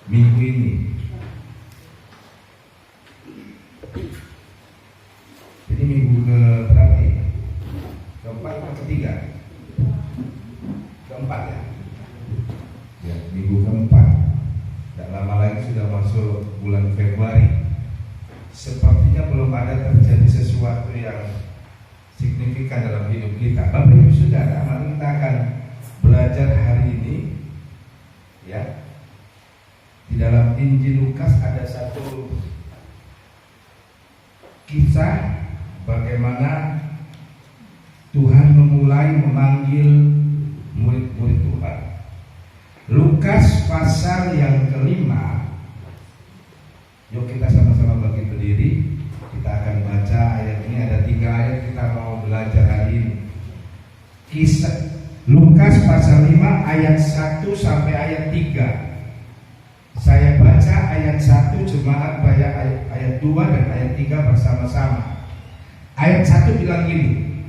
minggu ini. Jadi minggu ke berapa ini? Keempat atau ketiga? Keempat ya? Ya, minggu keempat. Tidak lama lagi sudah masuk bulan Februari. Sepertinya belum ada terjadi sesuatu yang signifikan dalam hidup kita. Bapak Ibu Saudara, mari kita akan belajar hari ini, ya. Di dalam Injil Lukas ada satu kisah bagaimana Tuhan memulai memanggil murid-murid Tuhan. Lukas pasal yang kelima. Yuk kita sama-sama bagi berdiri. Kita akan baca ayat ini. Ada 3 ayat kita mau belajar hari ini. Kisah Lukas pasal 5 ayat 1 sampai ayat 3. Saya baca ayat 1, jemaat baca ayat 2 dan ayat 3 bersama-sama. Ayat 1 bilang gini: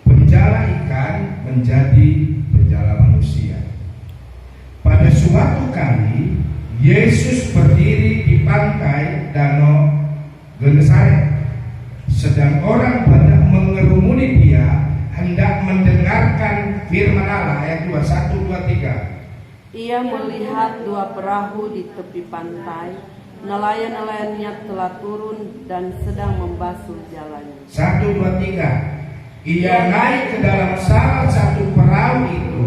penjala ikan menjadi penjala manusia. Pada suatu kali Yesus berdiri di pantai Danau Genesaret, sedang orang banyak mengerumuni dia hendak mendengarkan firman Allah. Ayat 2, 1, 2, 3. Ia melihat 2 perahu di tepi pantai. Nelayan-nelayannya telah turun dan sedang membasuh jalannya. 1, 2, 3. Ia naik ke dalam salah satu perahu itu,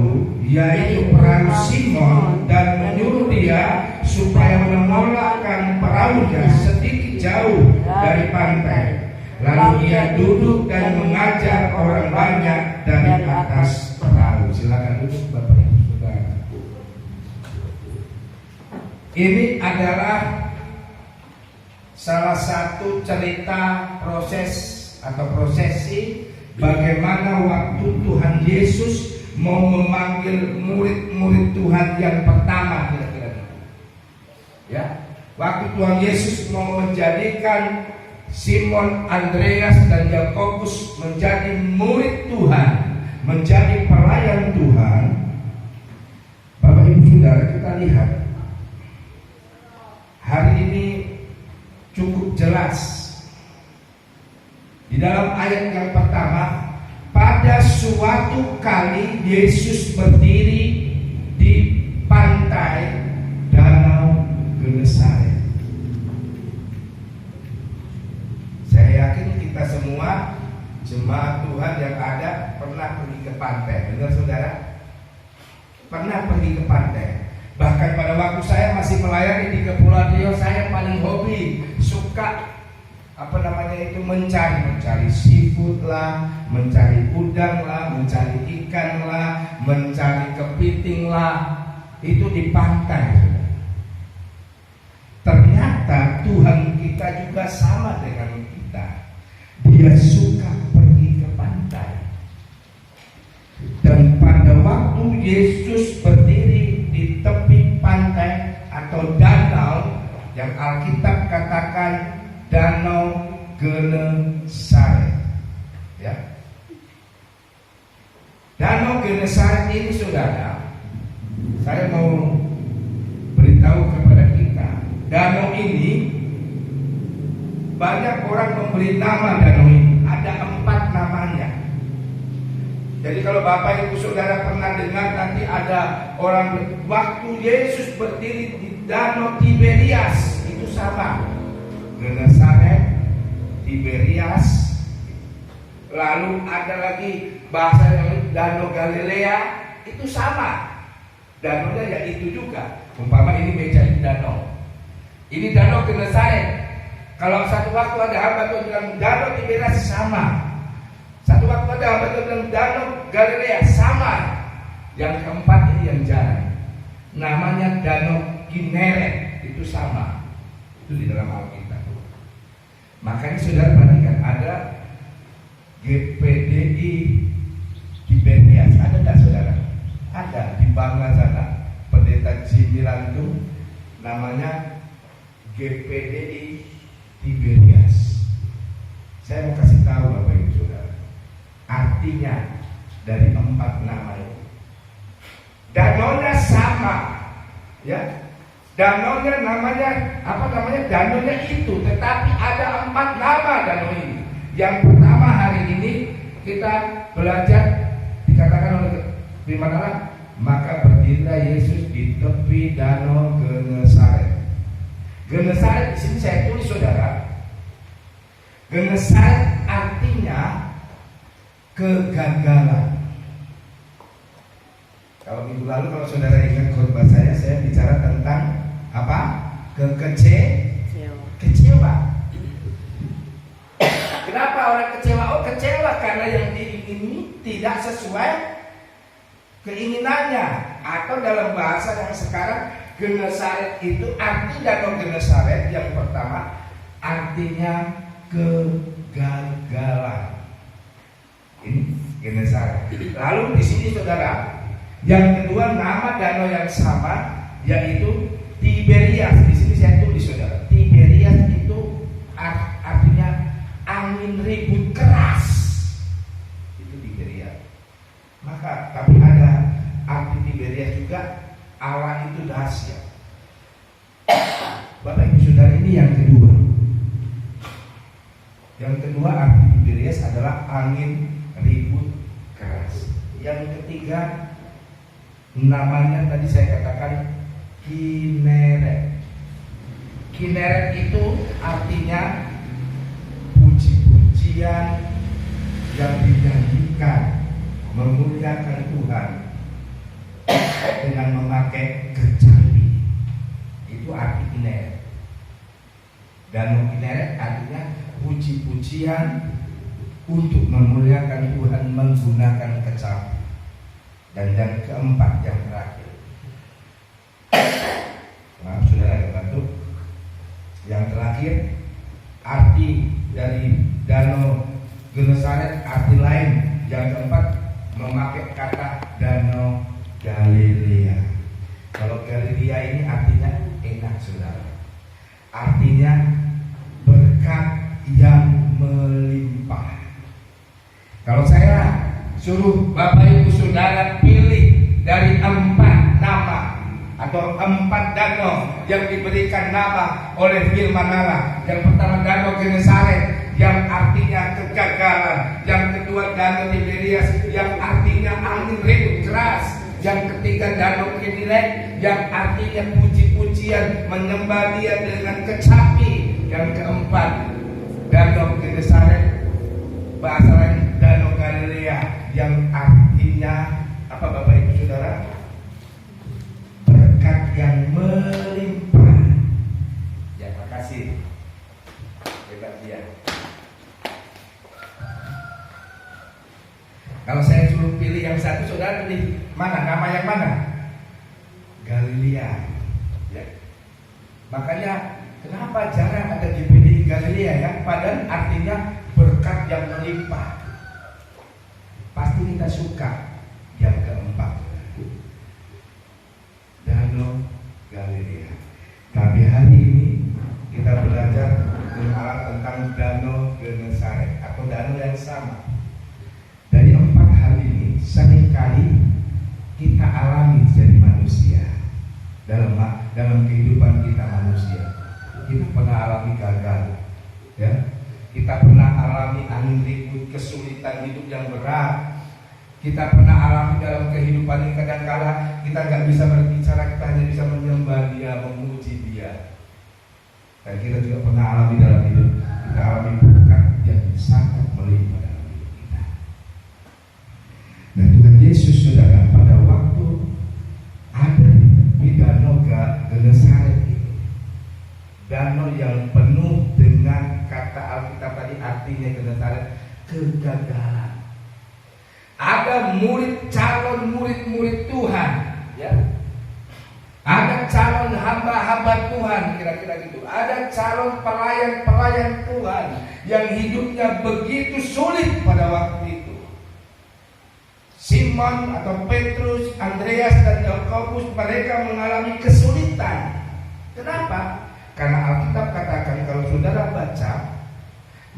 yaitu perahu Simon, dan menyuruh dia supaya menolakkan perahunya sedikit jauh dari pantai. Lalu ia duduk dan mengajar orang banyak dari atas perahu. Silakan duduk Bapak Ibu Saudara. Ini adalah salah satu cerita proses atau prosesi bagaimana waktu Tuhan Yesus mau memanggil murid-murid Tuhan yang pertama, kira-kira. Ya, waktu Tuhan Yesus mau menjadikan Simon, Andreas dan Yakobus menjadi murid Tuhan, menjadi pelayan Tuhan. Bapak Ibu Saudara, kita lihat hari ini cukup jelas di dalam ayat yang pertama. Pada suatu kali Yesus berdiri di pantai Danau Genesaret. Saya yakin kita semua jemaat Tuhan yang ada pernah pergi ke pantai, benar saudara? Pernah pergi ke pantai. Bahkan pada waktu saya masih melayani di Kepulauan Riau, saya paling hobi, suka mencari seafood lah, mencari udang lah, mencari ikan lah, mencari kepiting lah. Itu di pantai. Ternyata Tuhan kita juga sama dengan kita. Dia suka pergi ke pantai. Dan pada waktu Yesus berdiri di tepi pantai atau danau, yang Alkitab katakan Danau Genesaret, ya. Danau Genesaret ini saudara, saya mau beritahu kepada kita, danau ini banyak orang memberi nama danau ini. Ada 4 namanya. Jadi kalau Bapak Ibu Saudara pernah dengar, nanti ada orang waktu Yesus berdiri di Danau Tiberias, itu sama. Genesaret, Tiberias. Lalu ada lagi bahasa yang Danau Galilea, itu sama. Danaunya ya itu juga. Umpama ini meja di danau. Ini Danau Genesaret. Kalau satu waktu ada hamba Tuhan bilang Danau Tiberias, sama. Satu waktu ada hamba Tuhan bilang Danau Galilea, sama. Yang keempat ini yang jarang, namanya Danau Kineret, itu sama. Itu di dalam Alkitab. Makanya saudara perhatikan, ada GPDI Tiberias, ada tidak saudara? Ada di Bangla sana. Pendeta Jimilan itu namanya GPDI Tiberias. Saya mau kasih tahu Bapak Ibu Saudara, artinya dari 4 nama itu. Danaunya sama, ya. Danaunya namanya danaunya itu, tetapi ada 4 nama danau ini. Yang pertama hari ini kita belajar, dikatakan oleh firman Allah, maka berdirilah Yesus di tepi danau Genesaret. Genesaret di sini saya tulis saudara. Genesaret artinya kegagalan. Kalau minggu lalu kalau saudara ingat khotbah saya bicara tentang apa? Kecewa. Kenapa orang kecewa? Oh, kecewa karena yang diingini tidak sesuai keinginannya. Atau dalam bahasa yang sekarang, Genesaret itu arti danau Genesaret yang pertama artinya kegagalan. Ini Genesaret. Lalu di sini saudara, yang kedua nama danau yang sama yaitu Tiberias. Di sini saya tulis saudara, Tiberias itu artinya angin ribut keras. Itu Tiberias. Maka tapi ada arti Tiberias juga, Allah itu dahsyat. Bapak Ibu Saudara, ini yang kedua. Yang kedua arti Tiberias adalah angin ribut keras. Yang ketiga namanya tadi saya katakan Kineret. Kineret itu artinya puji-pujian yang dinyanyikan memuliakan Tuhan dengan memakai kecapi. Itu arti Kineret. Danau Kineret artinya puji-pujian untuk memuliakan Tuhan menggunakan kecapi. Dan yang keempat, yang terakhir, maaf saudara ada bantu. Yang terakhir, arti dari danau Genesaret arti lain. Yang keempat, memakai kata danau Galilea. Kalau Galilea ini artinya enak saudara. Artinya berkat yang melimpah. Kalau saya suruh Bapak Ibu Saudara pilih dari 4 nama atau 4 danau yang diberikan nama oleh firman Allah. Yang pertama danau Genesaret yang artinya kegagalan. Yang kedua danau Tiberias yang artinya angin ribut keras. Yang ketiga danau Kineret yang artinya puji-pujian menyembah Dia dengan kecapi. Yang keempat danau Genesaret bahasa lain danau Galilea yang artinya apa Bapak Ibu Saudara? Berkat yang melimpah. Ya, makasih. Hebat dia. Kalau saya suruh pilih yang satu, saudara pilih mana? Nama yang mana? Galilea. Ya. Makanya kenapa jarang ada dipilih Galilea ya? Padahal artinya berkat yang melimpah. Pasti kita suka yang keempat, danau Galilea. Tapi hari ini kita belajar tentang danau Genesaret atau danau yang sama. Dari 4 hal ini seringkali kita alami jadi manusia dalam kehidupan kita manusia. Kita pernah alami gagal, ya. Kita pernah alami angin ribut, kesulitan hidup yang berat. Kita pernah alami dalam kehidupan ini kadang-kala kita nggak bisa berbicara, kita hanya bisa menyembah Dia, memuji Dia. Dan kita juga pernah alami dalam hidup, kita alami berkat yang sangat melimpah dalam hidup kita. Dan Tuhan Yesus saudara pada waktu ada di danau Genesaret itu, danau yang penuh dengan kata Alkitab tadi artinya Genesaret kegagalan. Ada calon murid Tuhan, ya. Ada calon hamba-hamba Tuhan, kira-kira gitu. Ada calon pelayan Tuhan yang hidupnya begitu sulit pada waktu itu. Simon atau Petrus, Andreas dan Yakobus, mereka mengalami kesulitan. Kenapa? Karena Alkitab katakan kalau saudara baca,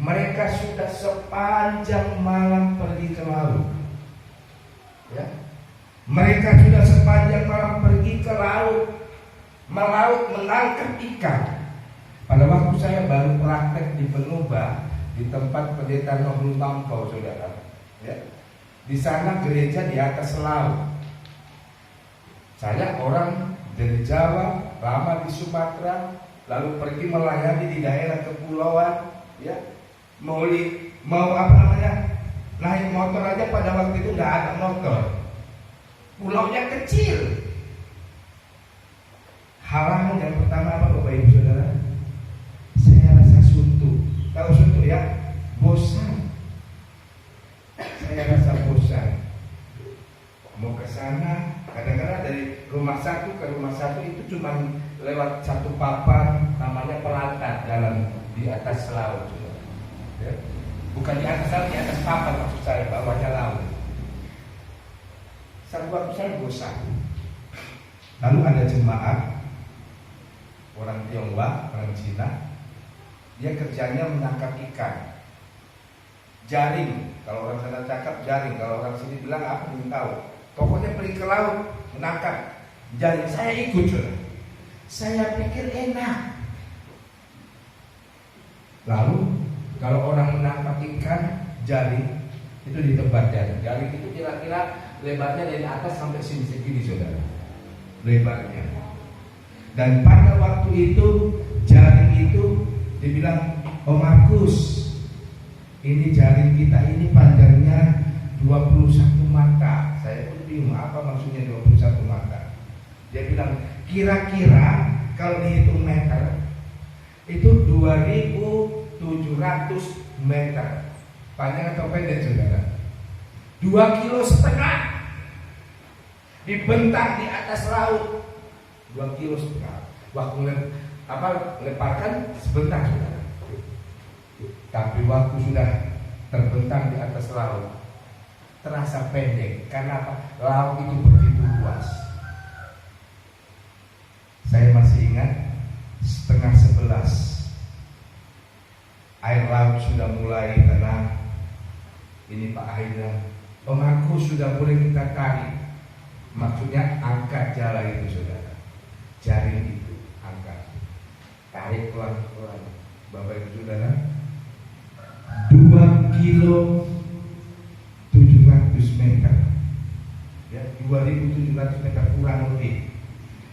mereka sudah sepanjang malam pergi ke laut. Ya. Mereka sudah sepanjang malam pergi ke laut melaut menangkap ikan. Pada waktu saya baru praktek di Penuba, di tempat pendeta Nohul Tampau, saudara, ya. Di sana gereja di atas laut. Saya orang dari Jawa, lama di Sumatera, lalu pergi melayani di daerah kepulauan, ya. Mau naik motor aja pada waktu itu nggak ada motor. Pulaunya kecil. Halangan yang pertama apa, Bapak Ibu Saudara? Saya rasa suntuk. Tahu suntuk ya? Bosan. Saya rasa bosan. Mau ke sana, kadang-kadang dari rumah satu ke rumah satu itu cuma lewat satu papan, namanya pelantar dalam di atas laut. Ya. Bukan di atas laut, di atas papan maksud saya, bawahnya laut. Satu waktu saya bosan. Lalu ada jemaat orang Tionghoa, orang Cina, dia kerjanya menangkap ikan. Jaring, kalau orang sana cakap jaring, kalau orang sini bilang apa belum tahu. Pokoknya pergi ke laut menangkap jaring. Saya ikut, saudara. Saya pikir enak. Lalu kalau orang menangkap ikan jaring itu ditebar jaring. Jaring itu kira-kira lebarnya dari atas sampai sini segini, saudara. Lebarnya. Dan pada waktu itu jaring itu dibilang, "Oh Markus, ini jaring kita ini panjangnya 21 mata." Saya pun bingung apa maksudnya 21 mata. Dia bilang kira-kira kalau dihitung meter itu 2.700 meter. Panjang atau pendek, saudara? 2,5 kilo. Dibentang di atas laut 2,5 kilo. Waktu lemparkan sebentar, saudara. Tapi waktu sudah terbentang di atas laut terasa pendek. Karena apa? Laut itu begitu luas. Saya masih ingat 10:30 air laut sudah mulai tenang. Ini Pak Haidar, Om Markus sudah boleh kita tarik. Maksudnya angkat jala itu, saudara. Jaring itu angkat, tarik pelan-pelan. Bapak Ibu Saudara, 2.700 meter, ya, 2.700 meter kurang lebih.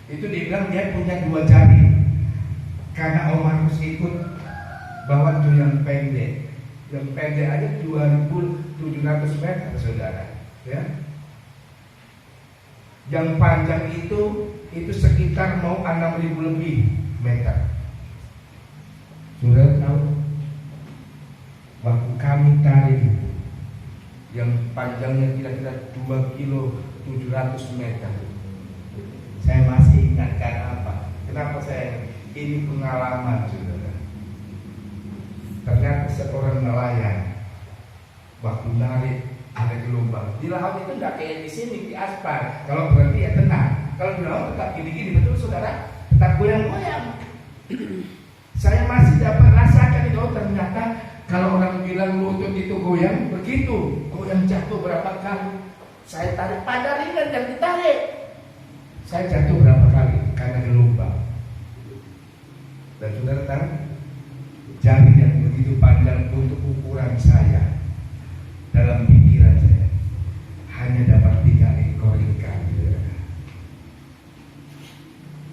Itu dibilang dia punya 2 jari. Karena Om Markus ikut bawa tuh yang pendek. Yang pendek aja 2.700 meter, saudara, ya. Yang panjang itu sekitar mau 6.000 lebih meter. Saudara tahu, waktu kami tarik itu yang panjangnya kira-kira 2.700 meter, saya masih ingat. Karena apa? Kenapa saya ini pengalaman, saudara. Ternyata seorang nelayan waktu narik ada gelombang di laut itu nggak kayak di sini di aspal. Kalau berhenti ya tenang. Kalau di laut tetap gini-gini, betul saudara, tetap goyang-goyang. Saya masih dapat rasakan itu. Ternyata kalau orang bilang lutut itu goyang, begitu goyang jatuh berapa kali. Saya tarik pada ringan dan ditarik. Saya jatuh berapa kali karena gelombang. Dan saudara tahu, jaring yang begitu panjang untuk ukuran saya, dalam pikiran saya hanya dapat 3 ekor ikan.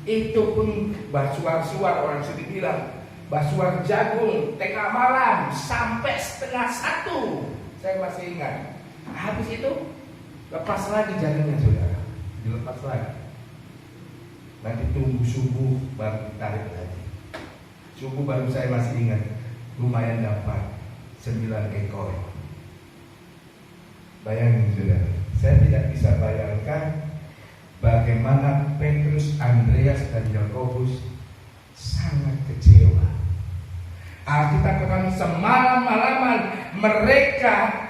Itu pun basuar-suar, orang sini bilang basuar jagung tengah malam sampai 1:30. Saya masih ingat. Habis itu lepas lagi jaringnya, saudara. Dilepas lagi. Nanti tunggu subuh baru tarik lagi. Subuh baru saya masih ingat, lumayan dapat 9 ekor. Bayangin, saudara, saya tidak bisa bayangkan bagaimana Petrus, Andreas, dan Yakobus sangat kecewa. Alkitab katakan semalam-malaman mereka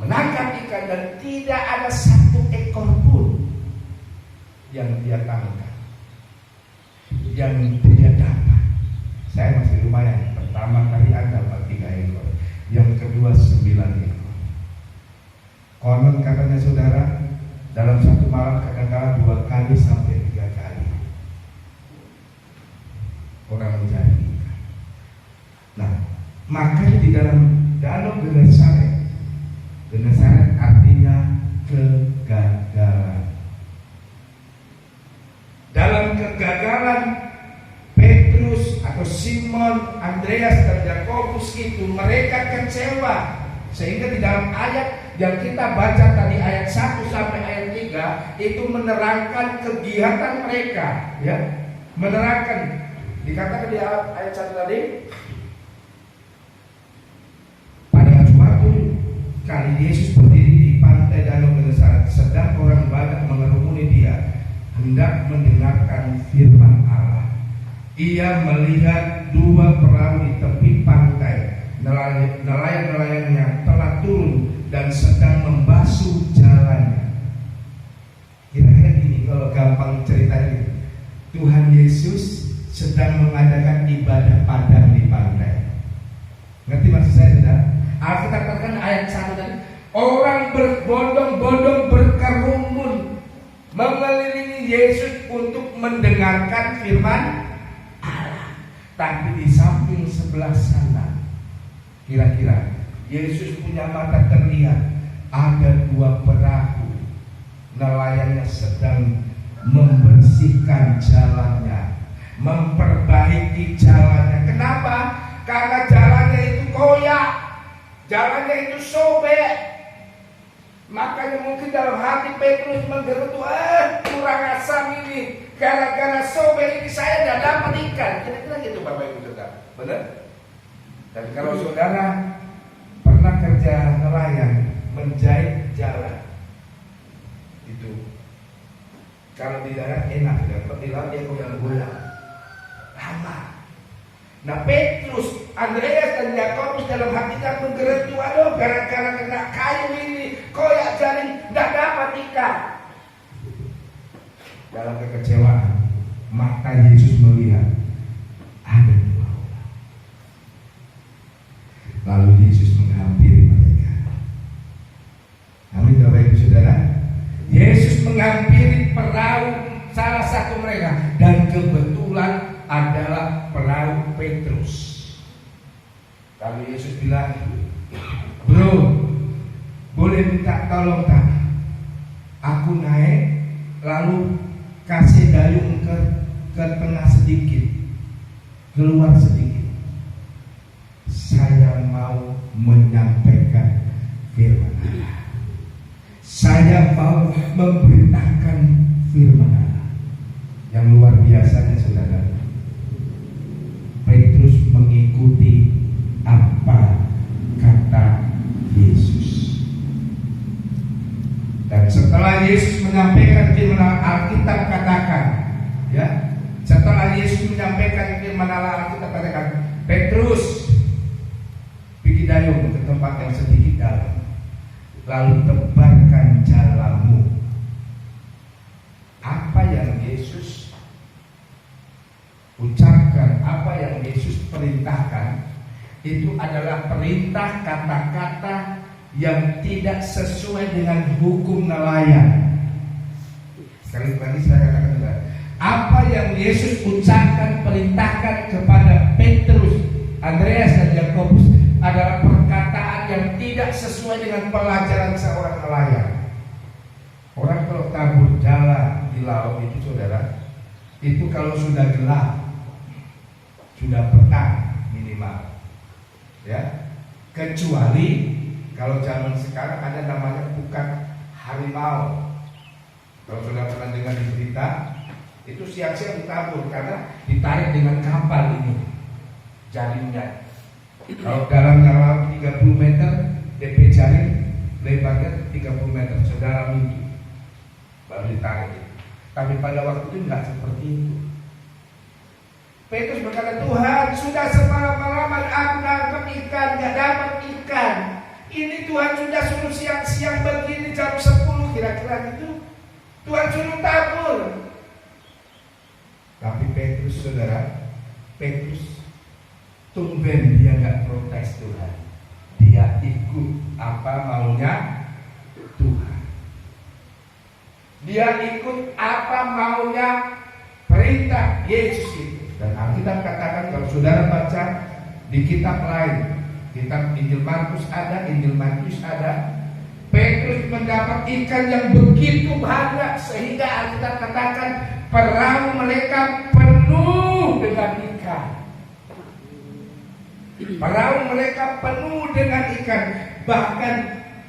menangkap ikan dan tidak ada 1 ekor pun yang dia tangkap, yang dia dapat. Saya masih lumayan. Pertama kali ada 3 ekor, yang kedua 9 ekor. Konon katanya, saudara, dalam satu malam kadang-kadang 2 kali sampai 3 kali. Makanya di dalam Danau Genesaret, Genesaret artinya kegagalan. Dalam kegagalan Petrus atau Simon, Andreas dan Yakobus itu mereka kecewa, sehingga di dalam ayat yang kita baca tadi ayat 1 sampai ayat 3 itu menerangkan kegiatan mereka, ya. Menerangkan, dikatakan di ayat 1 tadi, pada suatu kali Yesus berdiri di pantai Danau Genesaret, sedang orang banyak mengerumuni dia hendak mendengarkan firman Allah. Ia melihat dua perahu di tepi pantai, nelayan-nelayannya telah turun dan sedang membasuh jalannya. Kira-kira gini, kalau gampang ceritanya, Tuhan Yesus sedang mengadakan ibadah padang di pantai. Ngerti maksud saya, saudara? Alkitab katakan ayat 1 tadi, orang berbondong-bondong berkerumun mengelilingi Yesus untuk mendengarkan firman Allah. Tapi di samping sebelah sana, kira-kira Yesus punya mata terlihat ada dua perahu, nelayannya sedang membersihkan jalannya, memperbaiki jalannya. Kenapa? Karena jalannya itu koyak, jalannya itu sobek. Makanya mungkin dalam hati Petrus menggerutu, kurang asam ini, gara-gara sobek ini saya tidak dapat ikan. Kira-kira gitu Bapak Ibu Saudara, benar? Dan kalau saudara pernah kerja nelayan, menjahit jalan, itu kalau di darat enak, kalau di laut dia goyang-goyang, lama. Nah Petrus, Andreas dan Yakobus dalam hatinya menggerutu, aduh gara-gara kena kayu ini, koyak jaring, tidak dapat ikan. Dalam kekecewaan, mata Yesus melihat ada dua orang. Lalu Yesus menghampiri mereka. Amin Bapak Ibu Saudara. Yesus menghampiri perahu salah satu mereka, dan kebetulan adalah perahu Petrus. Lalu Yesus bilang, bro, boleh minta tolong tak? Aku naik, lalu kasih dayung ke tengah sedikit, keluar sedikit. Saya mau menyampaikan firman Allah. Saya mau memberitakan firman Allah. Yang luar biasanya saudara, Petrus mengikuti apa kata Yesus. Dan setelah Yesus menyampaikan firman Allah, Alkitab katakan, ya, setelah Yesus menyampaikan firman Allah, Alkitab katakan, Petrus, pergi dayung ke tempat yang sedikit dalam, lalu tebarkan jalamu. Apa yang Yesus ucapkan, apa yang Yesus perintahkan, itu adalah perintah kata-kata yang tidak sesuai dengan hukum nelayan. Sekali lagi saya katakan juga, apa yang Yesus ucapkan, perintahkan kepada Petrus, Andreas dan Yakobus adalah perkataan yang tidak sesuai dengan pelajaran seorang nelayan. Orang kalau tabur jalan di laut itu saudara, itu kalau sudah gelap, sudah petang minimal, ya. Kecuali kalau zaman sekarang ada namanya bukan harimau. Kalau sudah pernah dengar di berita, itu siang-siang ditabur karena ditarik dengan kapal ini jaringnya. Kalau dalamnya laut 30 meter, DP jaring lebarnya 30 meter, saudara minggu baru ditarik. Tapi pada waktu itu enggak seperti itu. Petrus berkata, Tuhan, sudah semalam-malam aku nangkep ikan, gak dapat ikan. Ini Tuhan sudah suruh siang-siang begini jam 10 kira-kira gitu, Tuhan suruh tabur. Tapi Petrus saudara, Petrus tumben dia gak protes Tuhan. Dia ikut apa maunya Tuhan. Dia ikut apa maunya perintah Yesus itu. Dan Alkitab katakan, kalau saudara baca di kitab lain, Kitab Injil Markus ada, Injil Matius ada. Petrus mendapat ikan yang begitu banyak sehingga Alkitab katakan perahu mereka penuh dengan ikan. Perahu mereka penuh dengan ikan. Bahkan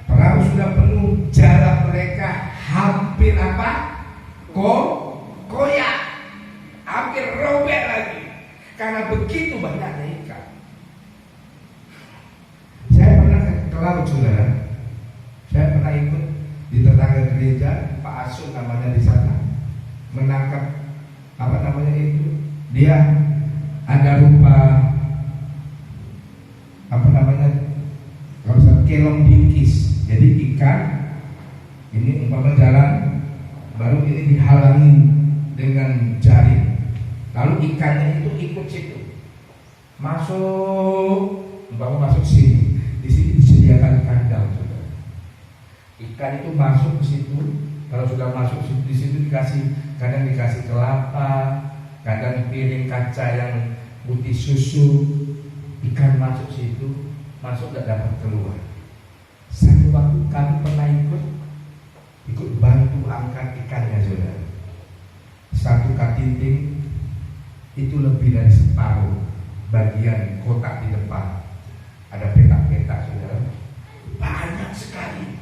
perahu sudah penuh, jarak mereka hampir apa? Koyak. Hampir robek lagi. Karena begitu banyaknya ikan. Saya pernah ke laut, saudara. Saya pernah ikut di tetangga gereja, Pak Asun namanya di sana, menangkap apa namanya itu? Dia ada rupa apa namanya? Kalau saya kelong bingkis. Jadi ikan ini umpama jalan, baru ini dihalangi dengan jaring. Lalu ikannya itu ikut situ, masuk, umpama masuk sini. Di sini disediakan kandang, saudara. Ikan itu masuk ke situ. Kalau sudah masuk di situ dikasih, kadang dikasih kelapa, kadang piring kaca yang putih susu. Ikan masuk situ, masuk gak dapat keluar. Satu waktu kami pernah ikut bantu angkat ikannya, saudara. Satu katinting itu lebih dari separuh bagian kotak di depan. Ada petak-petak, saudara. Banyak sekali.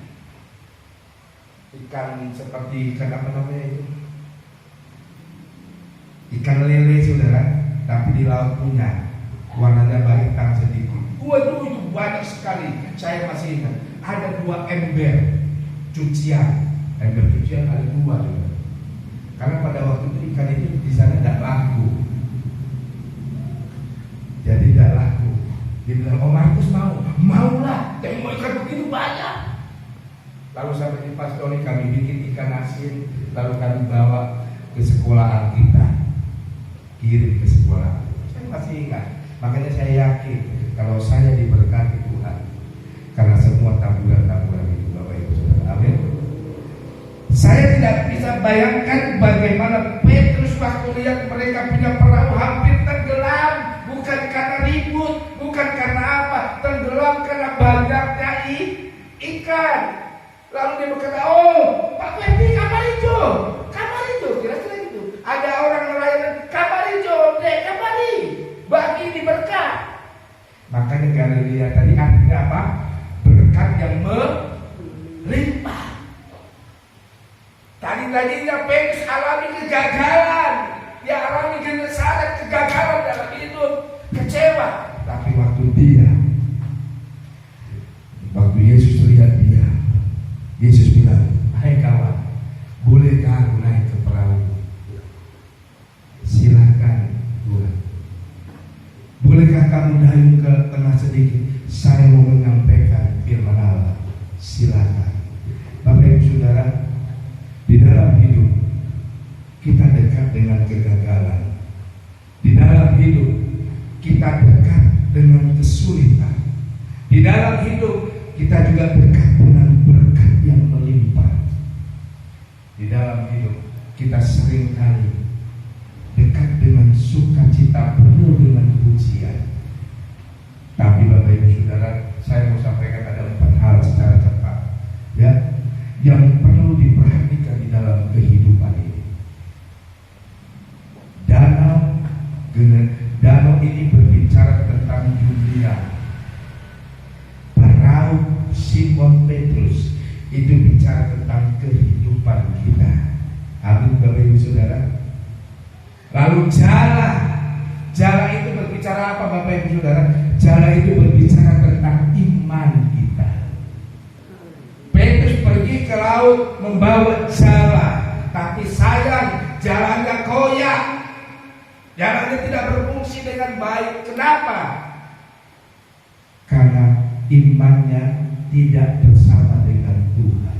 Ikan seperti ikan apa namanya itu? Ikan lele, saudara. Tapi di laut punya. Warnanya hitam sedikit. Waduh, itu banyak sekali. Saya masih ingat. Ada 2 ember cucian. Ember cucian ada 2, saudara. Karena pada waktu itu ikan itu di sana tidak laku. Jadi tidak laku. Dia bilang, "Oh Markus maulah, tapi mau ikan begitu banyak." Lalu sampai di pastori kami bikin ikan asin, lalu kami bawa ke sekolahan kita, kirim ke sekolah. Saya masih ingat. Makanya saya yakin kalau saya diberkati Tuhan, karena semua taburan-taburan itu, Bapak Ibu Saudara. Amin. Saya tidak bisa bayangkan bagaimana Petrus waktu lihat mereka punya perahu hampir tenggelam. Bukan karena ribut, bukan karena apa, tenggelam karena banyaknya ikan. Lalu dia berkata, "Oh, Pak Ferdi, kamar hijau, kira-kira gitu. Ada orang nelayan, kamar hijau, kamari, bagi ini berkat." Makanya Galilea tadi artinya apa? Berkat yang melimpah. Tadinya Petrus alami kegagalan, dia alami kesesaran, kegagalan dalam hidup, kecewa. Tapi waktu Yesus lihat dia, Yesus bilang, "Hai kawan, bolehkah aku naik ke perahu?" "Silakan Tuhan." "Bolehkah kamu dayung ke tengah sedikit? Saya mau menyampaikan firman Allah." Silakan. Bapak Ibu Saudara, di dalam hidup kita dekat dengan kegagalan. Di dalam hidup kita dekat dengan kesulitan. Di dalam hidup kita juga dekat dengan berkat yang melimpah. Di dalam hidup kita seringkali dekat dengan sukacita penuh dengan pujian. Tapi Bapak Ibu Saudara, saya mau sampaikan ada 4 hal secara cepat, ya, yang perlu diperhatikan di dalam kehidupan ini. Danau ini berbicara tentang dunia. Perahu Simon Petrus itu bicara tentang kehidupan kita. Amin, Bapak Ibu Saudara. Lalu jala itu berbicara apa, Bapak Ibu Saudara? Jala itu berbicara tentang iman kita. Petrus pergi ke laut membawa jala, tapi sayang jalannya koyak. Jalannya tidak berfungsi dengan baik. Kenapa? Karena imannya tidak bersama dengan Tuhan.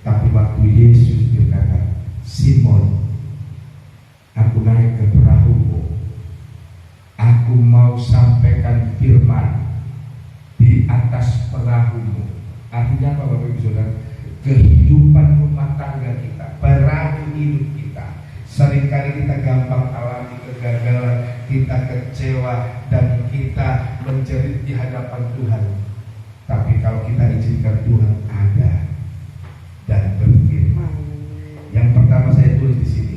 Tapi waktu Yesus berkata, "Simon, aku naik ke perahumu. Aku mau sampaikan firman di atas perahumu." Artinya apa, Bapak Ibu Saudara? Kehidupan rumah tangga kita, perahu hidup kita. Seringkali kita gampang alami kegagalan, kita kecewa, dan kita menjerit di hadapan Tuhan. Tapi kalau kita izinkan Tuhan ada dan berfirman. Yang pertama saya tulis di sini,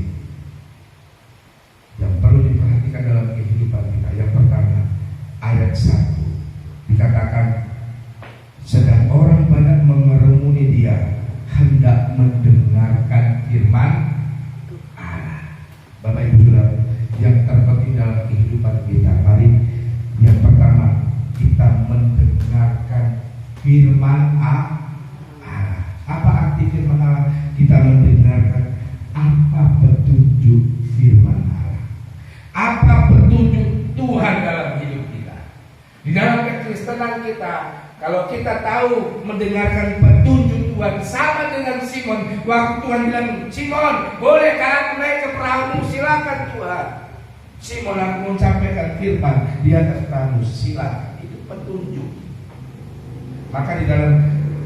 yang perlu diperhatikan dalam kehidupan kita. Yang pertama, ayat 1 dikatakan, sedang orang banyak mengerumuni dia, hendak mendengarkan firman Allah. Bapak Ibu Saudara, yang terpenting dalam kehidupan kita, mari yang pertama kita mendengarkan firman Allah. Apa arti firman Allah? Kita mendengarkan apa petunjuk firman Allah, apa petunjuk Tuhan dalam hidup kita. Di dalam kekristenan kita, kalau kita tahu mendengarkan petunjuk Tuhan, sama dengan Simon. Waktu Tuhan bilang, Simon, bolehkah aku naik ke perahu? Silakan Tuhan. Simon, aku mau sampaikan firman di atas perahu, silakan. Itu petunjuk. Maka di dalam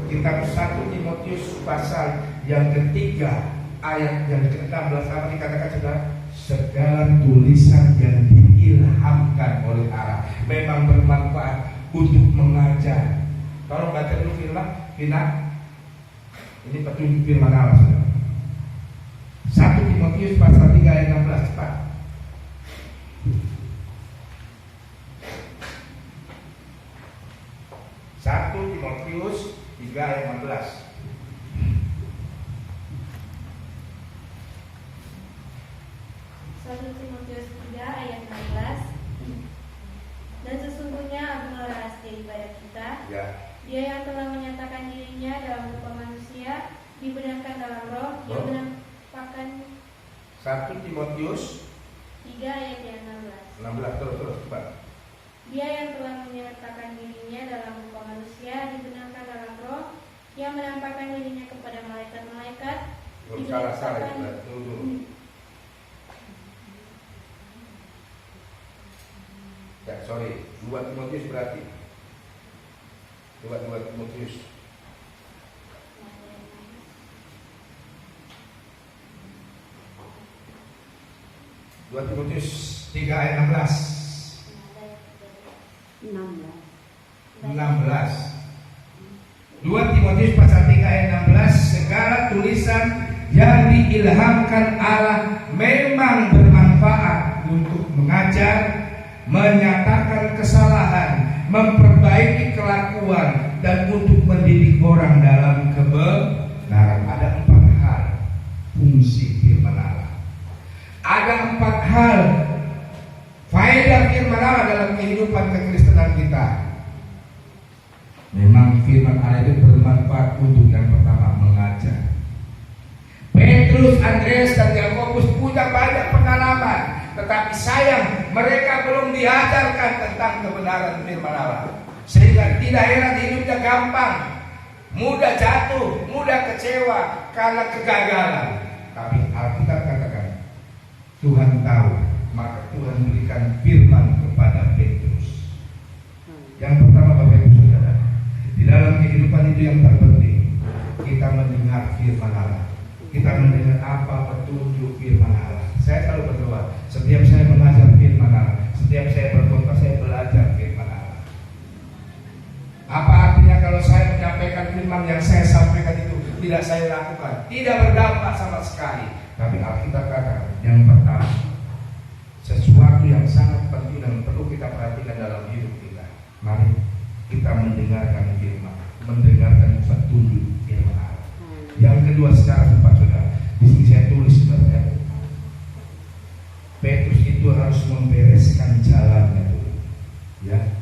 kitab 1 Timotius pasal yang ketiga ayat yang ke-16 apa dikatakan saudara? Segala tulisan yang diilhamkan oleh Allah memang bermanfaat untuk mengajar. Tolong baca dulu firman. Ini petunjuk firman Allah saudara. 1 Timotius pasal 3 ayat 16 cepat. 1 Timotius 3 ayat 16. 1 Timotius 3 ayat 16. Dan sesungguhnya agunglah rahasia ibadah kita, Ya. Dia yang telah menyatakan dirinya dalam rupa manusia, dibenarkan dalam roh, yang menampakkan 1 Timotius 3 ayat yang 16. 16 terus cepat. Dia yang telah menyatakan dirinya dalam rupa manusia, dibenarkan dalam roh, yang menampakkan dirinya kepada malaikat-malaikat, Salah dulu. Ya, sorry, 2 Timotius berarti 2 Timotius 2 Timotius 3 ayat 16. 2 Timotius pasal 3 ayat 16. Segala tulisan yang diilhamkan Allah memang bermanfaat untuk mengajar, menyatakan kesalahan, memperbaiki kelakuan, dan untuk mendidik orang dalam kebenaran. Ada 4 hal fungsi firman Allah. Ada 4 hal faedah firman Allah dalam kehidupan kekristenan kita. Memang firman Allah itu bermanfaat untuk yang pertama mengajar. Petrus, Andreas, dan Yakobus punya banyak pengalaman, tetapi sayang mereka belum diajarkan tentang kebenaran firman Allah, sehingga tidak heran hidupnya gampang, mudah jatuh, mudah kecewa karena kegagalan. Tapi Alkitab katakan Tuhan tahu, maka Tuhan berikan firman kepada Petrus. Yang pertama Bapak Ibu Saudara, di dalam kehidupan itu yang terpenting kita mendengar firman Allah. Kita mendengar apa petunjuk firman Allah. Saya selalu berdoa, setiap saya mengajar firman Allah, setiap saya berkhotbah, saya belajar firman Allah. Apa artinya kalau saya menyampaikan firman yang saya sampaikan itu tidak saya lakukan, tidak berdampak sama sekali? Tapi Alkitab katakan yang pertama, sesuatu yang sangat penting dan perlu kita perhatikan dalam hidup kita. Mari kita mendengarkan firman, mendengarkan petunjuk firman Allah. Yang kedua, secara cepat saudara, di sini saya tulis saudara, Petrus itu harus membereskan jalannya dulu, ya.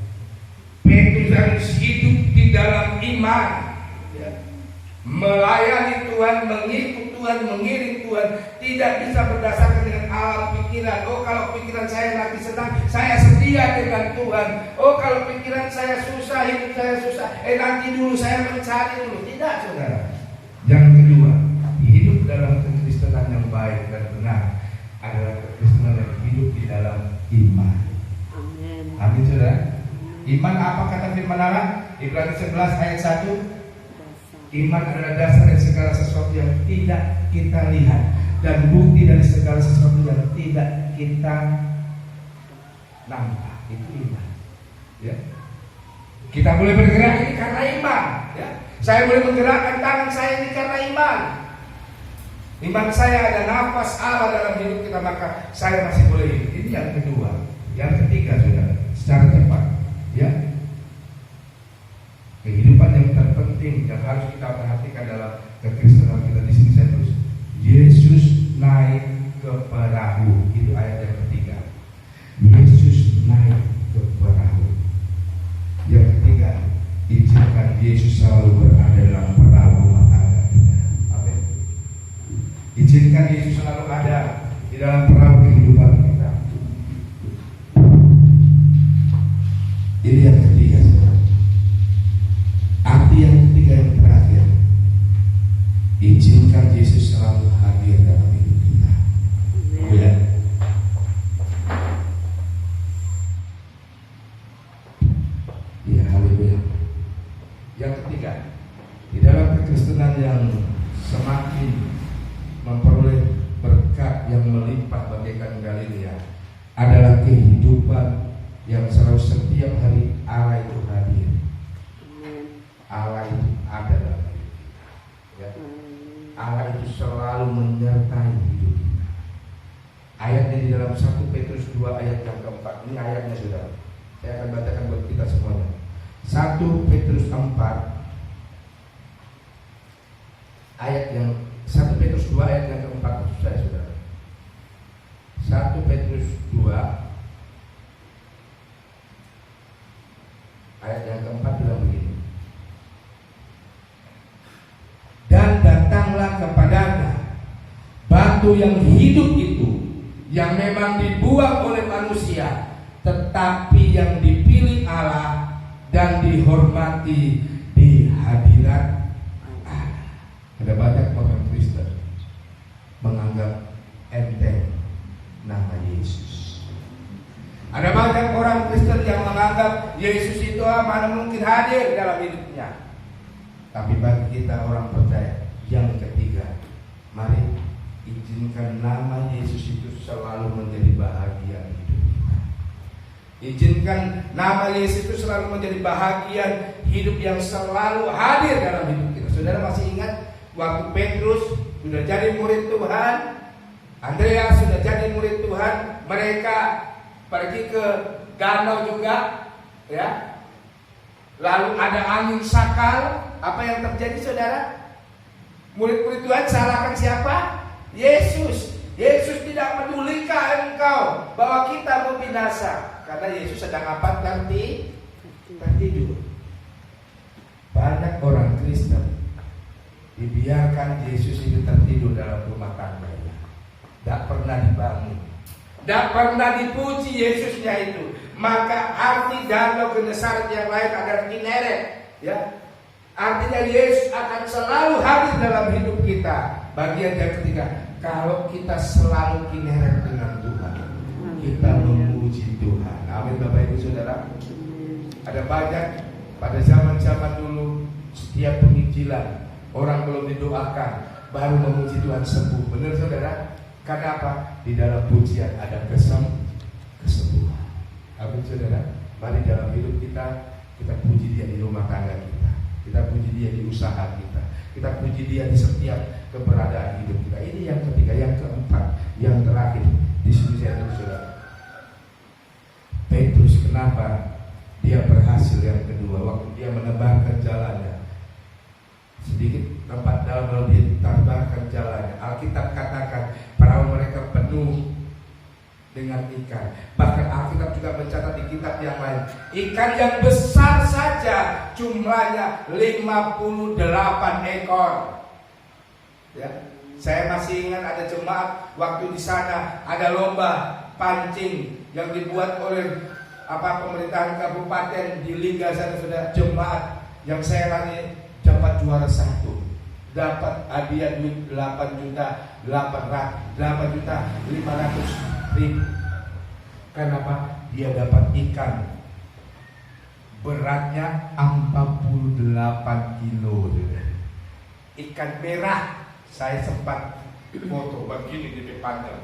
Petrus harus hidup di dalam iman, ya. Melayani Tuhan, mengikut Tuhan, mengiring Tuhan, tidak bisa berdasarkan dengan alam pikiran. Oh, kalau pikiran saya lagi senang, saya setia dengan Tuhan. Oh, kalau pikiran saya susah, hidup saya susah, nanti dulu saya mencari dulu. Tidak, saudara. Yang kedua, hidup dalam kekristenan yang baik dan benar adalah kekristenan yang hidup di dalam iman. Amin. Amin, saudara. Iman apa kata firman Allah? Ibrani 11 ayat 1. Iman adalah dasar dari segala sesuatu yang tidak kita lihat dan bukti dari segala sesuatu yang tidak kita nambah. Itu iman. Ya. Kita boleh bergerak ini karena iman. Ya. Saya boleh menggerakkan tangan saya ini karena iman. Iman saya ada nafas Allah dalam hidup kita, maka saya masih boleh hidup. Ini yang kedua. Yang ketiga sudah secara cepat. Ya. Kehidupan yang terpenting yang harus kita perhatikan dalam kekristenan kita di sini saya terus. Yesus naik ke perahu. Itu ayat yang ketiga. Yesus naik ke perahu. Yang ketiga, izinkan Yesus selalu berada dalam perahu rumah tangga kita. Amin. Izinkan Yesus selalu ada di dalam perahu kehidupan kita. Ini yang ketiga. Arti yang ketiga yang terakhir, izinkan Yesus selalu hadir dalam hidup kita. Ya. Ya, haleluya. Yang ketiga, di dalam kekristenan yang semakin memperoleh berkat yang melimpah bagaikan Galilea adalah kehidupan yang selalu setiap hari Allah itu hadir. Allah itu ada dalam hidup kita. Ya. Allah itu selalu menyertai hidup kita. Ayatnya di dalam 1 Petrus 2 ayat yang keempat. Ini ayatnya sudah. Saya akan bacakan buat kita semuanya. 1 Petrus 4 ayat yang 1 Petrus 2 ayat yang keempat maksud saya sudah. 1 Petrus 2 ayat yang keempat bilang begini. Dan datanglah kepadanya batu yang hidup itu, yang memang dibuang oleh manusia, tetapi yang dipilih Allah dan dihormati di hadirat Allah. Ada banyak orang Kristen menganggap enteng nama Yesus. Ada banyak orang Kristen yang menganggap Yesus itu mana mungkin hadir dalam hidupnya. Tapi bagi kita orang percaya, yang ketiga, mari izinkan nama Yesus itu selalu menjadi bahagian hidup kita. Izinkan nama Yesus itu selalu menjadi bahagian hidup yang selalu hadir dalam hidup kita. Saudara masih ingat waktu Petrus sudah jadi murid Tuhan, Andreas sudah jadi murid Tuhan, mereka pergi ke danau juga, ya. Lalu ada angin sakal. Apa yang terjadi saudara? Murid-murid Tuhan salahkan siapa? Yesus. Yesus tidak pedulikah engkau bahwa kita mau binasa. Karena Yesus sedang apa? Tertidur. Banyak orang Kristen dibiarkan Yesus itu tertidur dalam rumah tangganya. Tidak pernah dibangun, tidak pernah dipuji Yesusnya itu. Maka arti danau Genesaret yang lain adalah Kineret, ya. Artinya Yesus akan selalu hadir dalam hidup kita. Bagian yang ketiga, kalau kita selalu Kineret dengan Tuhan, kita memuji Tuhan. Amin Bapak Ibu Saudara. Ada banyak pada zaman-zaman dulu, setiap penginjilan orang belum didoakan baru memuji Tuhan sembuh. Benar saudara? Karena apa? Di dalam pujian ada kesembuhan. Amin saudara. Mari dalam hidup kita puji Dia di rumah tangga kita, kita puji Dia di usaha kita, kita puji Dia di setiap keberadaan hidup kita. Ini yang ketiga. Yang keempat, yang terakhir di sini saya tulis saudara. Petrus kenapa dia berhasil yang kedua waktu dia menebarkan jalannya. Sedikit tempat dalam lalu dia tambahkan jalannya. Alkitab katakan perahu mereka penuh dengan ikan. Bahkan Alkitab juga mencatat di kitab yang lain, ikan yang besar saja jumlahnya 58 ekor. Ya, saya masih ingat ada jemaat waktu di sana ada lomba pancing yang dibuat oleh pemerintahan kabupaten di Liga sana. Sudah jemaat yang saya lari dapat juara 1, dapat hadiah duit 8.500.000. Kenapa? Dia dapat ikan beratnya 48 kilo. Ikan merah. Saya sempat foto begini di depannya.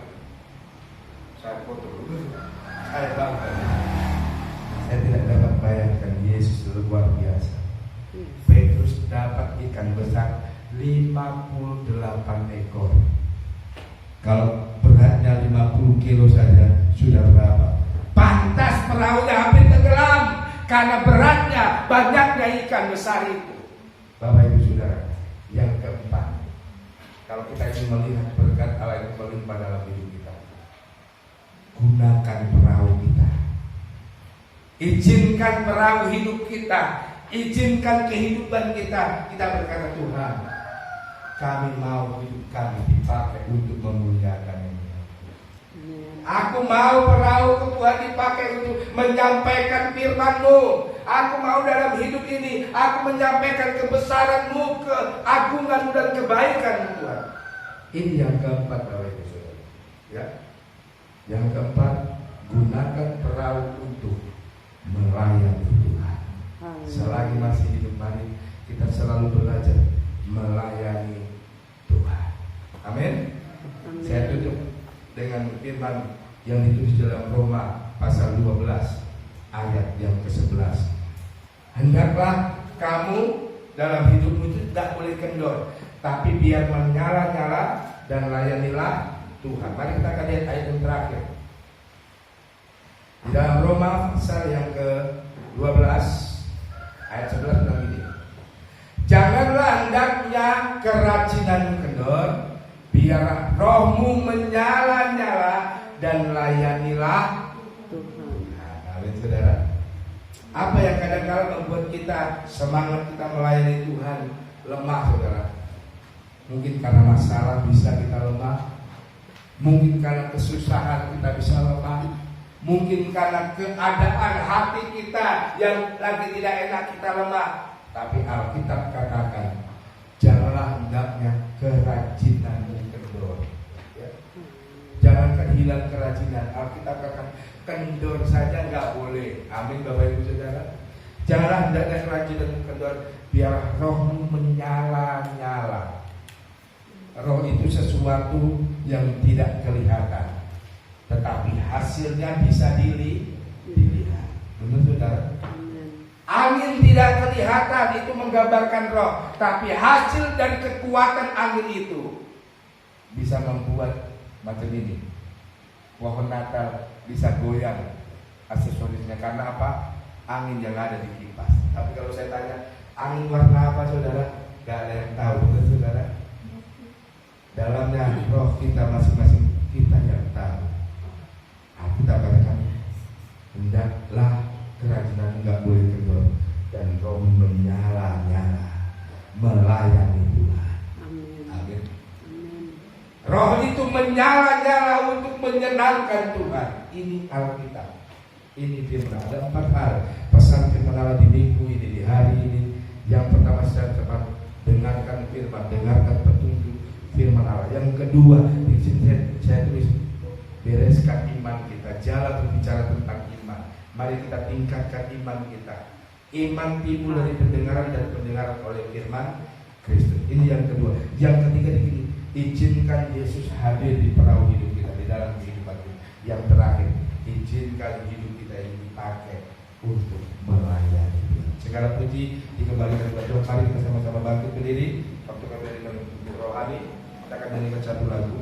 Saya foto dulu. Saya bangga. Saya tidak dapat bayangkan Yesus luar biasa. Petrus dapat ikan besar 58 ekor. Kalau beratnya 50 kilo saja sudah berapa? Pantas perahunya hampir tenggelam karena beratnya, banyaknya ikan besar itu. Bapak Ibu Saudara, yang keempat, kalau kita ingin melihat berkat Allah yang berlimpah dalam hidup kita, gunakan perahu kita. Izinkan perahu hidup kita, izinkan kehidupan kita. Kita berkata, Tuhan, kami mau hidup kami dipakai untuk memuliakan-Mu. Aku mau perahu Tuhan dipakai untuk menyampaikan firman-Mu. Aku mau dalam hidup ini aku menyampaikan kebesaran-Mu, keagungan-Mu dan kebaikan-Mu, Tuhan. Ini yang keempat, Bapak Ibu Saudara. Ya. Yang keempat, gunakan perahu untuk melayani Tuhan. Selagi masih hidup mari kita selalu belajar melayani Tuhan. Amin. Saya tutup dengan firman yang ditulis dalam Roma pasal 12 ayat yang ke-11. Hendaklah kamu dalam hidupmu itu tidak boleh kendor, tapi biar menyala-nyala dan layanilah Tuhan. Mari kita akan lihat ayat yang terakhir. Di dalam Roma pasal yang ke-12 ayat 11 bilang ini. Janganlah hendaknya kerajinan kendor, biarlah rohmu menyala-nyala dan layanilah Tuhan. Amin, saudara. Apa yang kadang-kadang membuat kita semangat kita melayani Tuhan lemah, saudara? Mungkin karena masalah bisa kita lemah, mungkin karena kesusahan kita bisa lemah, mungkin karena keadaan hati kita yang lagi tidak enak kita lemah. Tapi Alkitab katakan, janganlah hendaknya kerajinan kendor. Ya. Jangan hilang kerajinan. Alkitab katakan kendor saja nggak boleh. Amin, Bapak Ibu Saudara. Janganlah hendaknya kerajinan kendor, biar rohmu menyala-nyala. Roh itu sesuatu yang tidak kelihatan, tetapi hasilnya bisa dilihat. Benar, saudara? Angin tidak kelihatan, itu menggambarkan roh, tapi hasil dari kekuatan angin itu bisa membuat macam ini. Pohon Natal bisa goyang aksesorisnya karena apa? Angin yang ada di kipas. Tapi kalau saya tanya, angin warna apa, saudara? Gak ada yang tahu, betul, saudara? Dalamnya roh kita masing-masing kita yang tahu. Kita katakan, hendaklah kerajinan nggak boleh kendor dan roh menyala-nyala melayani Tuhan. Amin. Roh itu menyala-nyala untuk menyenangkan Tuhan. Ini Alkitab. Ini firman. Ada 4 hal pesan firman Allah di minggu ini, di hari ini. Yang pertama, saya cepat dengarkan firman, dengarkan petunjuk firman Allah. Yang kedua, di sini saya tulis, bereskan iman kita. Jalan berbicara tentang iman. Mari kita tingkatkan iman kita. Iman timbul dari pendengaran dan pendengaran oleh firman Kristus. Ini yang kedua. Yang ketiga, izinkan Yesus hadir di perahu hidup kita, di dalam kehidupan kita. Yang terakhir, izinkan hidup kita ini dipakai untuk melayani Tuhan. Segala puji dikembalikan kepada Tuhan. Mari kita sama-sama bangkit berdiri. Waktu kami berikan untuk rohani, kita akan nyanyikan satu lagu.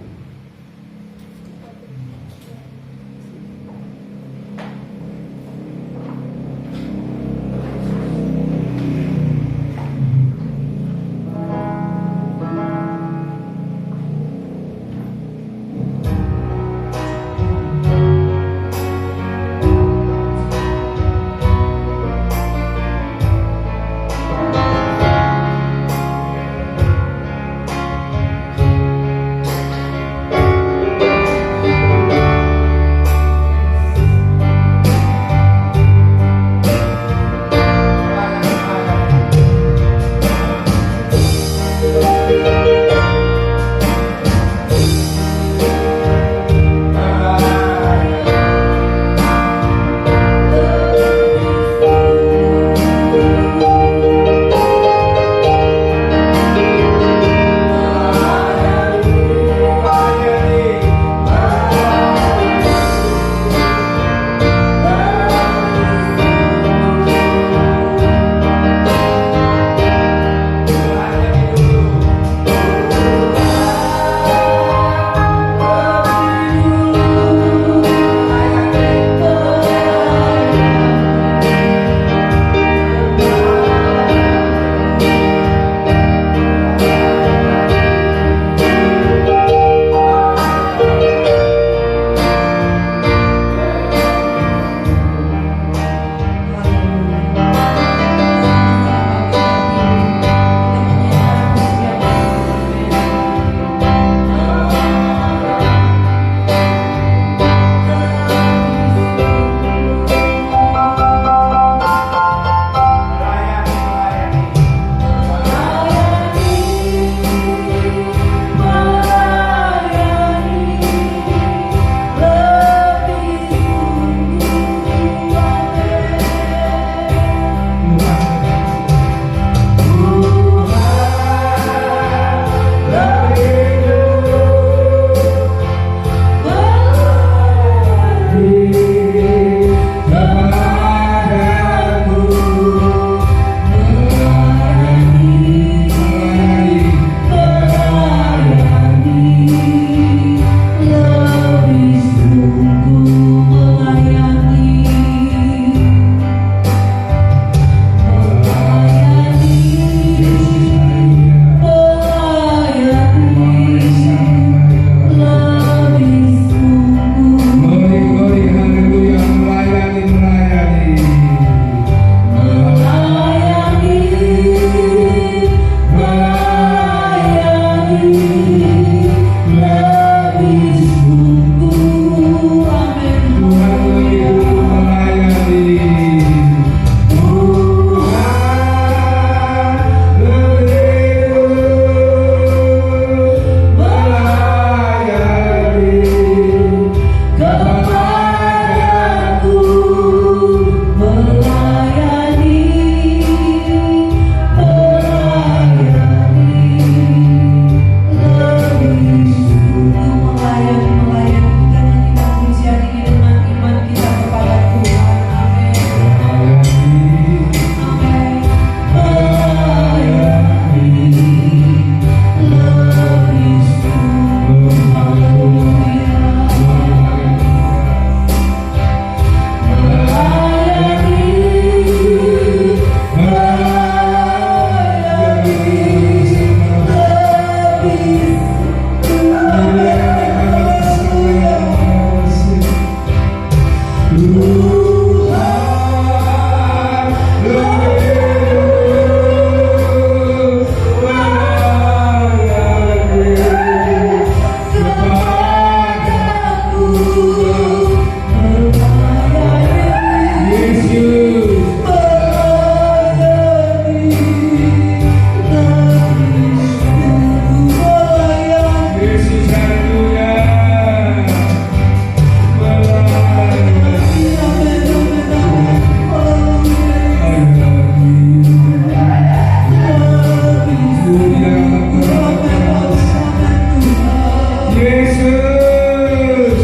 Yesus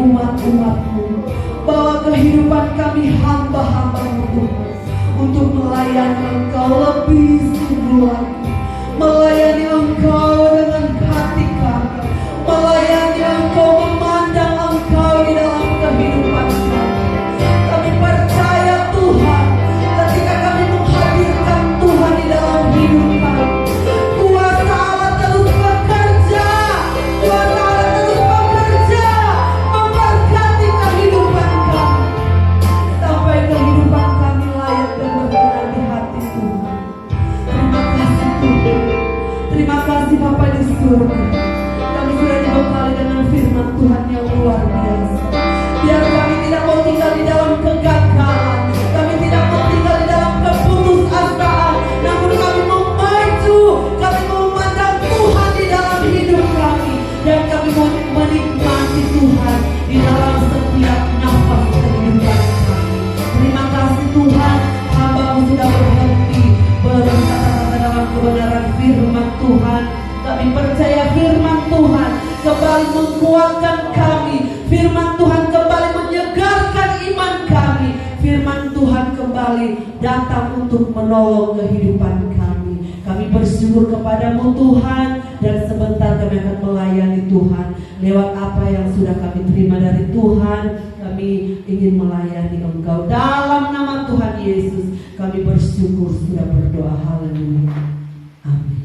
umat-umat-Mu. Bawa kehidupan kami hamba-hamba-Mu Tuhan, untuk melayani Engkau lebih sungguh lagi, melayani Engkau dengan hati kami, melayani Engkau, memandang Engkau di dalam kehidupan kami. Kami percaya Tuhan, ketika kami menghadirkan Tuhan di dalam hidup kami, kuasa Allah terus bekerja, kuasa Allah terus bekerja, memberkati kehidupan kami, sampai kehidupan kami layak dan berkenan di hati Tuhan. Terima kasih Tuhan, terima kasih Bapa di surga. Kami sudah dibekali dengan firman Tuhan yang luar biasa. Biar kami tidak mau tinggal di dalam kegagalan, kami tidak mau tinggal di dalam keputusasaan, namun kami mau maju, kami mau memandang Tuhan di dalam hidup kami, dan kami mau menikmati Tuhan di dalam setiap nafas kehidupan kami. Terima kasih Tuhan, hamba-Mu sudah berhenti berkata-kata dalam kebenaran firman Tuhan. Kami percaya firman Tuhan kembali menguatkan kami, firman Tuhan kembali menyegarkan iman kami, firman Tuhan kembali datang untuk menolong kehidupan kami. Kami bersyukur kepada-Mu Tuhan, dan sebentar kami akan melayani Tuhan lewat apa yang sudah kami terima dari Tuhan. Kami ingin melayani Engkau dalam nama Tuhan Yesus. Kami bersyukur, sudah berdoa. Haleluya. Amin.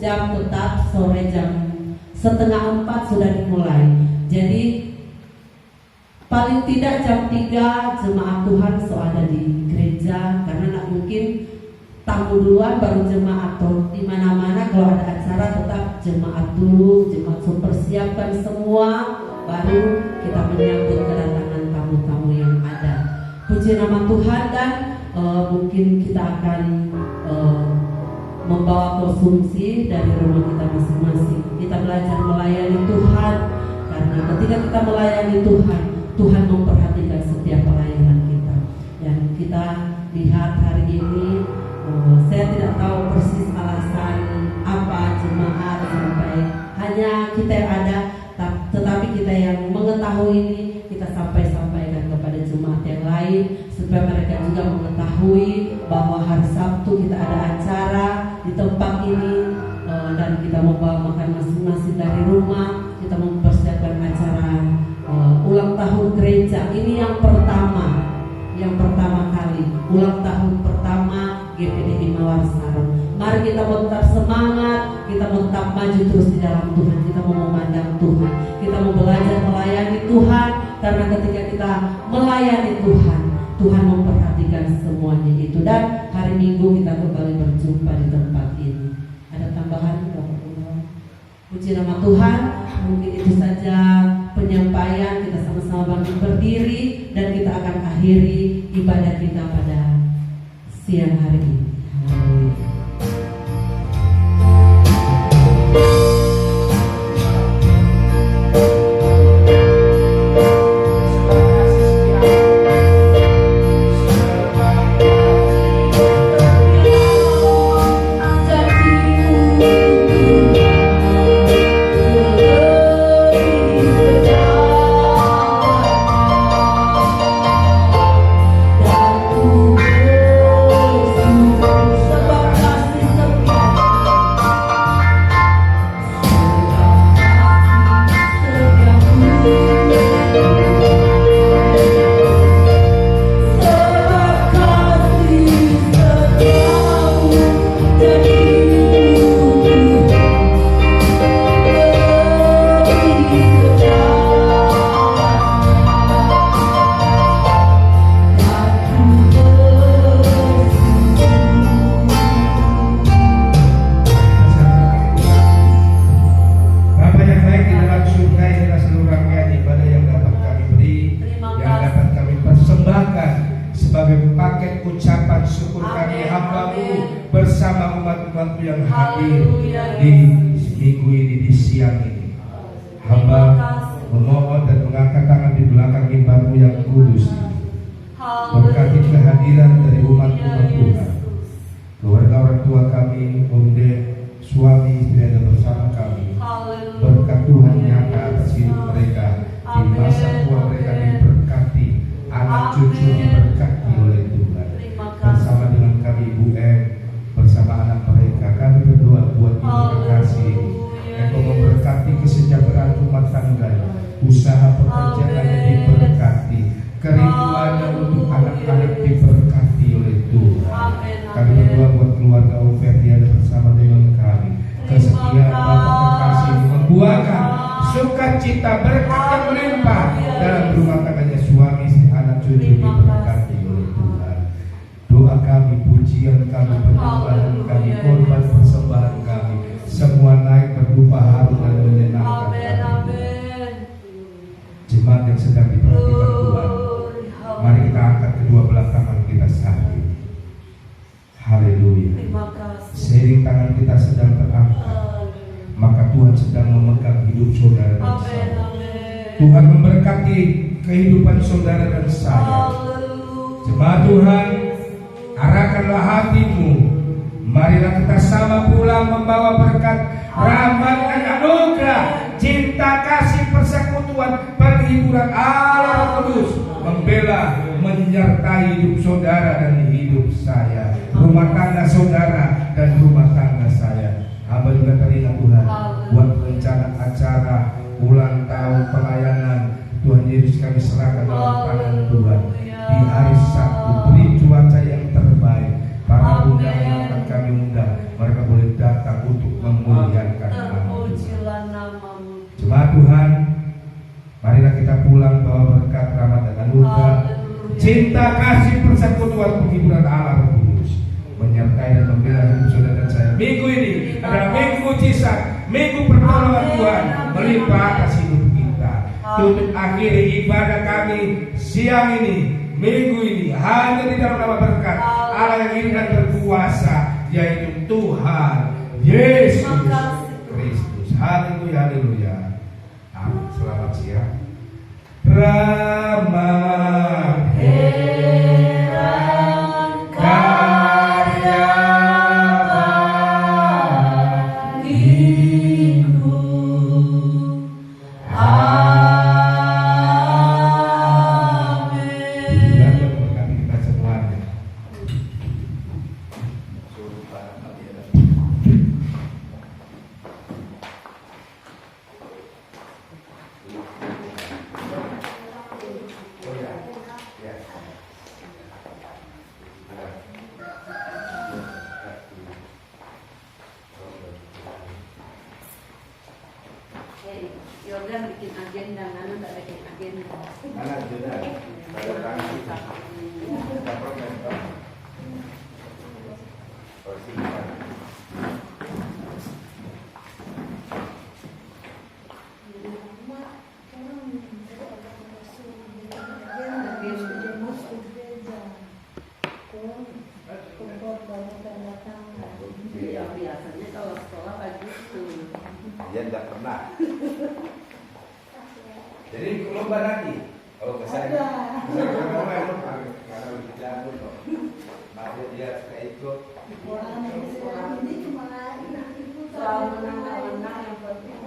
Jam tetap sore jam 3:30 sudah dimulai. Jadi paling tidak jam 3 jemaat Tuhan ada di gereja tamu duluan baru jemaat, atau di mana-mana kalau ada acara tetap jemaat dulu, jemaat mempersiapkan semua, baru kita menyambut kedatangan tamu-tamu yang ada. Puji nama Tuhan. Dan mungkin kita akan membawa konsumsi dari rumah kita masing-masing. Kita belajar melayani Tuhan, karena ketika kita melayani Tuhan, Tuhan memperhatikan setiap pelayanan kita. Dan kita lihat hari ini, saya tidak tahu persis alasan apa jemaat sampai hanya kita yang ada, tetapi kita yang mengetahui ini, kita sampaikan kepada jemaat yang lain supaya mereka juga mengetahui bahwa hari Sabtu kita ada acara di tempat ini, dan kita membawa makan masing-masing dari rumah. Kita mempersiapkan acara ulang tahun gereja. Ini yang pertama kali ulang tahun pertama GPDI Mawar Sarong. Mari kita tetap semangat, kita tetap maju terus di dalam Tuhan. Kita mau memandang Tuhan, kita mau belajar melayani Tuhan, karena ketika kita melayani Tuhan, Tuhan memperhatikan semuanya itu. Dan hari Minggu kita kembali berjumpa di tempat ini. Ada tambahan, Bapak Ibu? Puji nama Tuhan. Mungkin itu saja penyampaian. Kita sama-sama bangkit berdiri dan kita akan akhiri ibadah kita pada siang hari ini. Sukacita berkat yang melimpah dalam rumah tangganya suami, anak cucu diberkati oleh Tuhan. Doa kami, pujian kami, penyembahan kami, korban persembahan kami, semua naik berupa harum dan menyenangkan kami. Jemaat yang sedang diperhatikan Tuhan, mari kita angkat kedua belah tangan kita saat ini. Haleluya. Seiring tangan kita sedang terangkat, maka Tuhan sedang memegang hidup saudara dan saya. Tuhan memberkati kehidupan saudara dan saya. Jemaat Tuhan, arahkanlah hatimu. Marilah kita sama pulang membawa berkat, rahmat dan anugerah, cinta kasih, persekutuan, penghiburan Allah Kudus membela, menyertai hidup saudara dan hidup saya, rumah tangga saudara dan rumah tangga saya. Hamba juga teringat Tuhan buat rencana acara ulang tahun pelayanan Tuhan Yesus, kami serahkan dalam tangan Tuhan. Di hari Sabtu beri cuaca yang terbaik, para undangan yang akan kami undang mereka boleh datang untuk memuliakan nama-Mu. Jemaat Tuhan, marilah kita pulang bawa berkat, rahmat dan anugerah, cinta kasih, persekutuan, penghiburan Allah Kudus menyertai dan membela hidup saudara dan saya. Minggu ini adalah minggu mujizat, minggu pertolongan Tuhan melimpah atas hidup kita. Tutup akhiri ibadah kami siang ini, minggu ini hanya di dalam nama berkat Allah yang hidup dan berkuasa, yaitu Tuhan Yesus Kristus. Haleluya, haleluya. Amin. Selamat siang. Rahmat heran karya bagiku. Amin. Tuhan memberkati kita semuanya. Yordan bikin agenda, Nana tak bikin agenda. Mana sudah? Pada tangan kita. Kita program Pak. Persiapan. Ya, biasanya kalau sekolah begitu. Dia tidak pernah. Jadi lomba lagi. Kalau ke saya. Kalau kita masih dia suka ikut. Ini cuma soal menang-menang yang penting.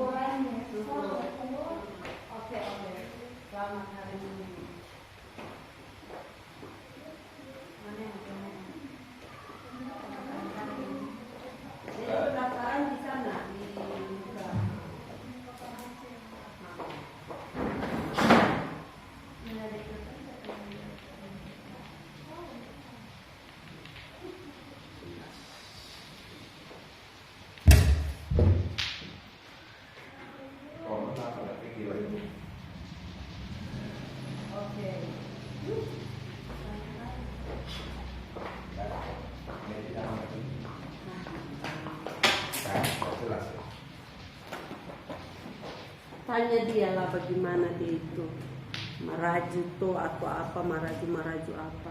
Oke. Selamat hari Minggu. Mana yang pendaftaran di sana di tanya dia lah bagaimana dia itu meraju tuh atau apa, maraju apa.